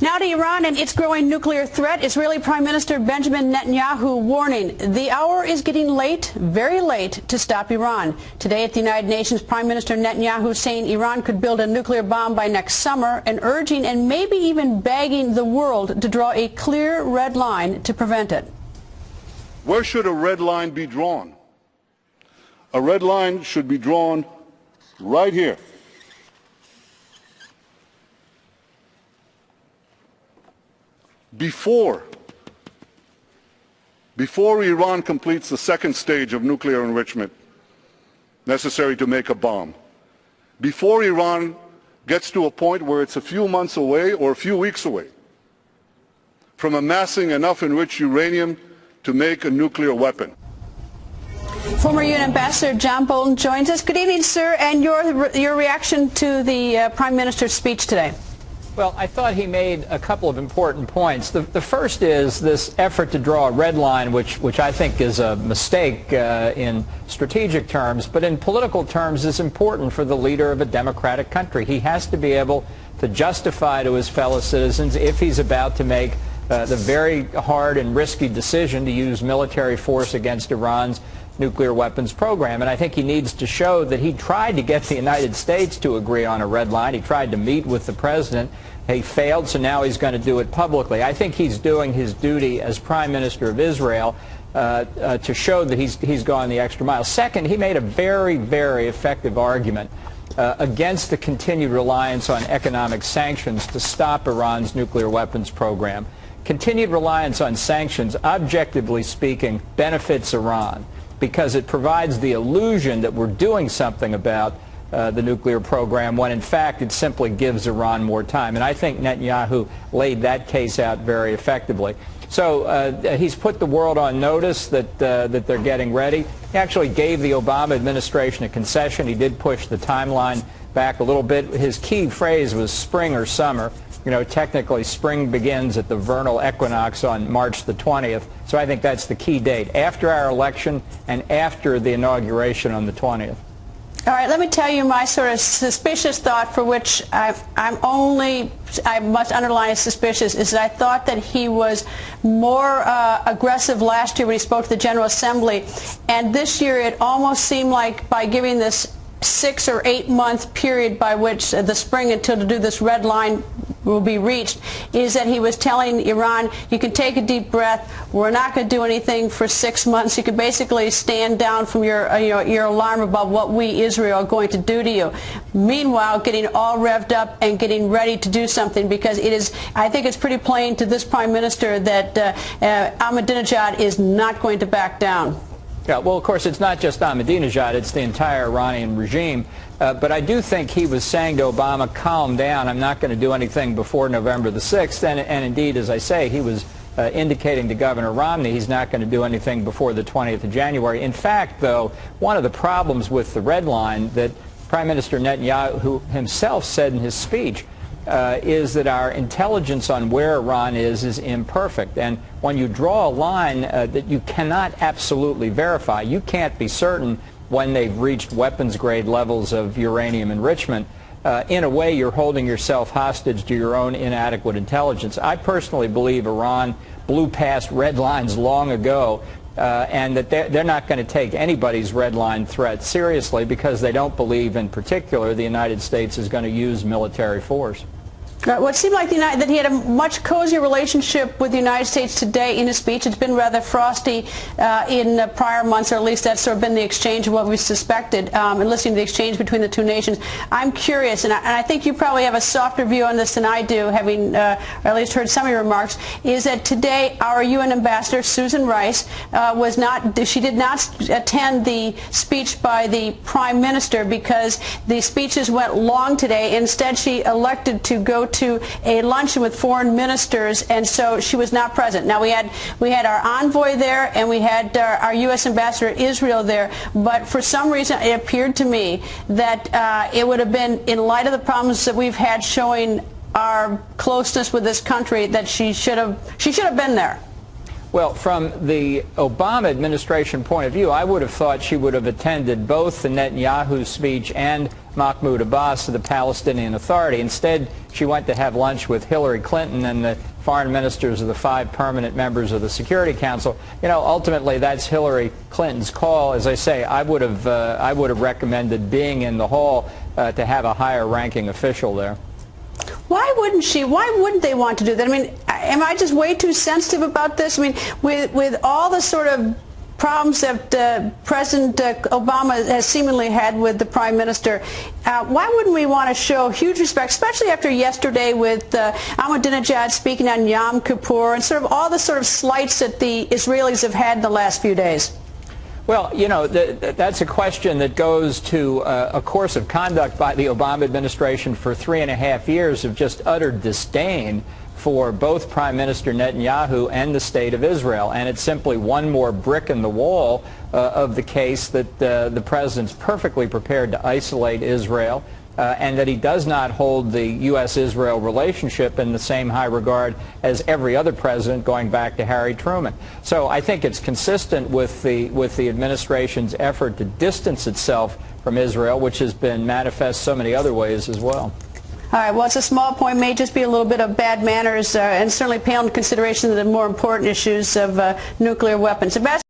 Now to Iran and its growing nuclear threat. Israeli Prime Minister Benjamin Netanyahu warning the hour is getting late, very late, to stop Iran. Today at the United Nations, Prime Minister Netanyahu saying Iran could build a nuclear bomb by next summer and urging and maybe even begging the world to draw a clear red line to prevent it. Where should a red line be drawn? A red line should be drawn right here. Before Iran completes the second stage of nuclear enrichment necessary to make a bomb, before Iran gets to a point where it's a few months away or a few weeks away from amassing enough enriched uranium to make a nuclear weapon. Former UN Ambassador John Bolton joins us. Good evening, sir, and your reaction to the Prime Minister's speech today. Well, I thought he made a couple of important points. The first is this effort to draw a red line, which I think is a mistake in strategic terms, but in political terms is important for the leader of a democratic country. He has to be able to justify to his fellow citizens if he's about to make the very hard and risky decision to use military force against Iran's nuclear weapons program. And I think he needs to show that he tried to get the United States to agree on a red line. He tried to meet with the president. He failed, so now he's going to do it publicly. I think he's doing his duty as Prime Minister of Israel to show that he's gone the extra mile. Second, he made a very, very effective argument against the continued reliance on economic sanctions to stop Iran's nuclear weapons program. Continued reliance on sanctions, objectively speaking, benefits Iran, because it provides the illusion that we're doing something about the nuclear program when in fact it simply gives Iran more time. And I think Netanyahu laid that case out very effectively. So he's put the world on notice that they're getting ready. He actually gave the Obama administration a concession. He did push the timeline back a little bit. His key phrase was spring or summer. You know, technically spring begins at the vernal equinox on March the 20th. So I think that's the key date, after our election and after the inauguration on the 20th. All right, let me tell you my sort of suspicious thought, for which I must underline as suspicious, is that I thought that he was more aggressive last year when he spoke to the General Assembly, and this year it almost seemed like by giving this 6 or 8 month period by which the spring until to do this red line will be reached, is that he was telling Iran, you can take a deep breath, we're not going to do anything for 6 months, you can basically stand down from your alarm about what we, Israel, are going to do to you. Meanwhile, getting all revved up and getting ready to do something, because it is, I think it's pretty plain to this Prime Minister that Ahmadinejad is not going to back down. Yeah, well, of course, it's not just Ahmadinejad, it's the entire Iranian regime. But I do think he was saying to Obama, calm down, I'm not going to do anything before November the 6th. And indeed, as I say, he was indicating to Governor Romney he's not going to do anything before the 20th of January. In fact, though, one of the problems with the red line that Prime Minister Netanyahu himself said in his speech is that our intelligence on where Iran is imperfect. And when you draw a line that you cannot absolutely verify, you can't be certain when they've reached weapons-grade levels of uranium enrichment. In a way, you're holding yourself hostage to your own inadequate intelligence. I personally believe Iran blew past red lines long ago, and that they're not going to take anybody's red line threat seriously because they don't believe, in particular, the United States is going to use military force. Well, it seemed like that he had a much cozier relationship with the United States today in his speech. It's been rather frosty in prior months, or at least that's sort of been the exchange of what we suspected, and listening to the exchange between the two nations. I'm curious, and I think you probably have a softer view on this than I do, having or at least heard some of your remarks, is that today our UN Ambassador, Susan Rice, she did not attend the speech by the Prime Minister because the speeches went long today. Instead, she elected to go to a luncheon with foreign ministers, and so she was not present. Now, we had our envoy there, and we had our U.S. ambassador to Israel there, but for some reason it appeared to me that it would have been, in light of the problems that we've had showing our closeness with this country, that she should have been there. Well, from the Obama administration point of view, I would have thought she would have attended both the Netanyahu speech and Mahmoud Abbas of the Palestinian Authority. Instead, she went to have lunch with Hillary Clinton and the foreign ministers of the 5 permanent members of the Security Council. You know, ultimately, that's Hillary Clinton's call. As I say, I would have recommended being in the hall to have a higher-ranking official there. Why wouldn't she? Why wouldn't they want to do that? I mean, am I just way too sensitive about this? I mean, with all the sort of problems that President Obama has seemingly had with the Prime Minister, why wouldn't we want to show huge respect, especially after yesterday with Ahmadinejad speaking on Yom Kippur and sort of all the sort of slights that the Israelis have had in the last few days? Well, you know, that's a question that goes to a course of conduct by the Obama administration for 3.5 years of just utter disdain for both Prime Minister Netanyahu and the State of Israel. And it's simply one more brick in the wall of the case that the President's perfectly prepared to isolate Israel and that he does not hold the U.S.-Israel relationship in the same high regard as every other president going back to Harry Truman. So I think it's consistent with the administration's effort to distance itself from Israel, which has been manifest so many other ways as well. All right, well, it's a small point, may just be a little bit of bad manners, and certainly pale in consideration of the more important issues of nuclear weapons.